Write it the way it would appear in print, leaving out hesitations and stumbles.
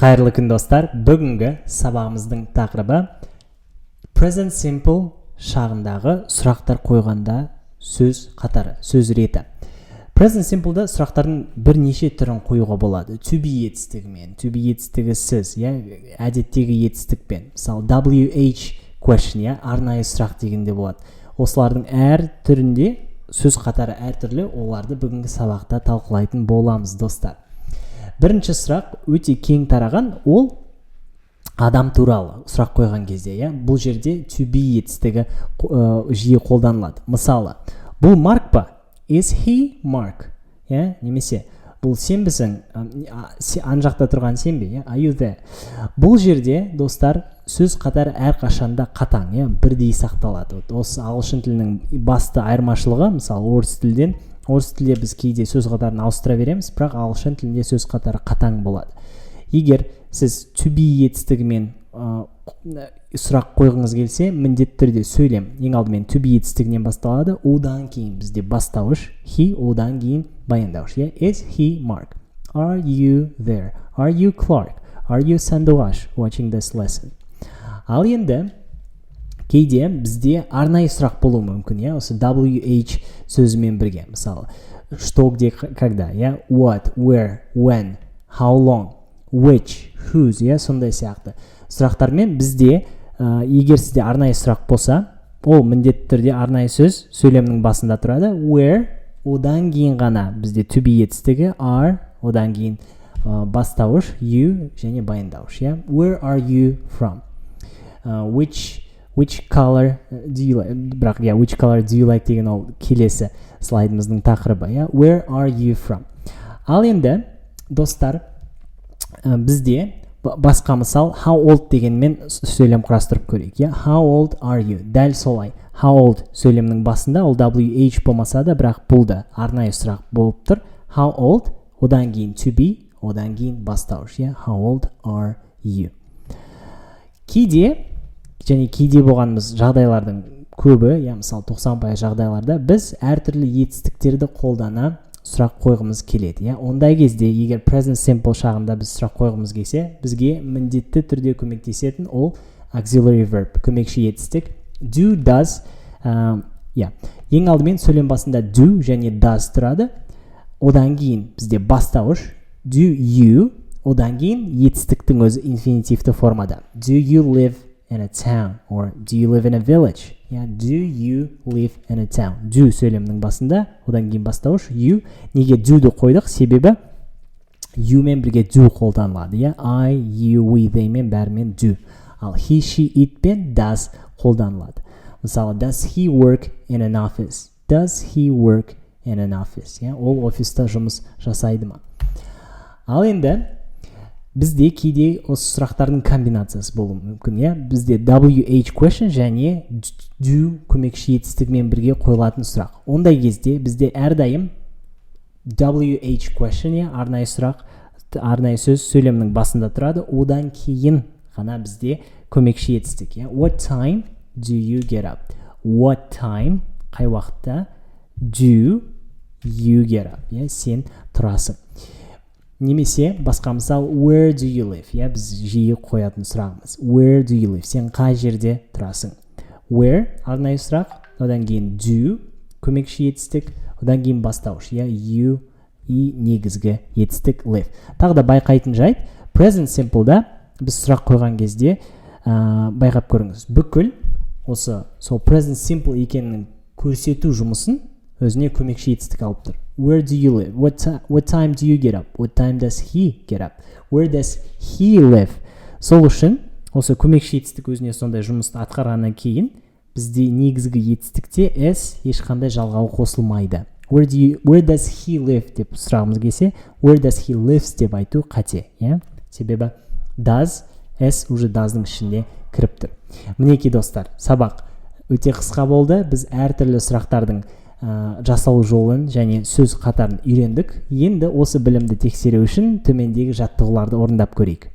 Қайырлы күн достар, бүгінгі сабағымыздың тақырыбы present simple шағындағы сұрақтар қойғанда сөз қатары, сөз реті. Present simple'да сұрақтардың бірнеше түрін қоюға болады. To be етістігімен, to be етістігі сіз, әдеттегі етістікпен. Мысалы WH question, арнайы сұрақ дегенде болады. Осылардың әр түрінде сөз қатары әртүрлі, оларды бүгінгі сабақта талқылайтын боламыз достар. Бірінші сұрақ өте кең тараған, ол адам туралы сұрақ қойған кезде, бұл жерде to be етістігі жиі қолданылады. Мысалы, бұл Марк па? Is he Mark? Немесе, бұл сен бісің? Ан жақта тұрған сен бе? Are you there? Бұл жерде, достар, сөз қатары әрқашанда қатаң, бірдей сақталады. Осы ағылшын тілінің басты айырмашылығы, мысалы, орыс тілде біз кейде сөз қатарын ауыстыра береміз, бірақ ағылшын тілінде сөз қатары қатаң болады. Егер сіз to be етістігімен сұрақ қойғыңыз келсе, міндетті түрде сөйлем. Ең алдымен to be етістігінен басталады, одан кейін бізде бастауыш, he, одан кейін баяндауыш. Is he Mark? Are you there? Are you Clark? Are you Sandovash watching this lesson? Ал енді кейде бізде арнайы сұрақ болуы мүмкін, осы WH сөзімен бірге. Мысалы, что, где, когда, what, where, when, how long, which, whose, сондай сияқты сұрақтармен бізде, егер сізде арнайы сұрақ болса, ол міндетті түрде арнайы сөз сөйлемнің басында тұрады. Where, одан кейін ғана бізде to be етістігі, are, одан кейін бастауыш, you және баяндауыш. Where are you from? Which color do you like? Бірақ, which color do you like деген ол келесі слайдымыздың тақырыбы. Where are you from? Ал енді, достар, бізде басқа мысал how old дегенмен сөйлем құрастырып көрейік. How old are you? Дәл солай. How old сөйлемнің басында ол WH болмаса да, бірақ бұл да арнайы сұрақ болып тұр. How old, одан кейін to be, одан кейін бастауыш. How old are you? Кейде болғанымыз жағдайлардың көбі, мысалы 90% жағдайларда біз әртүрлі етістіктерді қолдана сұрақ қойғымыз келеді. Ондай кезде, егер present simple шағында біз сұрақ қойғымыз келсе, бізге міндетті түрде көмектесетін ол auxiliary verb, көмекші етістік. Do, does, ең алдымен сөйлем басында do және does тұрады. Одан кейін бізде бастауыш do you, одан кейін етістіктің өзі инфинитивті формада. Do you live in a town? Or do you live in a village? Do you live in a town? Do сөйлемнің басында, одан кейін бастауыш you. Неге do'ды қойдық? Себебі you мен бірге do қолданылады. I, you, we, they мен бәрімен do. Ал he, she, it пен does қолданылады. Мысалы, does he work in an office? Does he work in an office? Ол офиста жұмыс жасайды ма? Ал енді бізде кейде осы сұрақтардың комбинациясы болуы мүмкін. Бізде WH question және do көмекші етістігімен бірге қойылатын сұрақ. Ондай кезде бізде әрдайым WH question, арнайы сұрақ, арнайы сөз сөйлемнің басында тұрады. Одан кейін ғана бізде көмекші етістік. What time do you get up? What time, қай уақытта, do you get up? Сен тұрасың. Немесе басқа мысал where do you live? Біз жиі қоятын сұрағымыз. Where do you live? Сен қай жерде тұрасың? Where арнайы сұрақ, одан кейін do көмекші етістік, одан кейін бастауыш. You и негізгі етістік live. Тағы да байқайтын жайт, present simple'да біз сұрақ қойған кезде байқап көріңіз. Бүкіл осы сол present simple екенін көрсету жұмысын өзіне көмекші етістік алып тұр. Where do you live? What time do you get up? What time does he get up? Where does he live? Сол үшін осы көмекші етістік өзіне сондай жұмысты атқарғаннан кейін бізде негізгі етістікте s ешқандай жалғауы қосылмайды. Where does he live деп сұрағымыз келсе, where does he lives деп айту қате. Себебі does, s уже does'ның ішіне кіріп тұр. Мінекей достар, сабақ өте қысқа болды. Біз әртүрлі сұрақтардың жасалу жолын және сөз қатарын үйрендік. Енді осы білімді тексеру үшін төмендегі жаттығуларды орындап көрейік.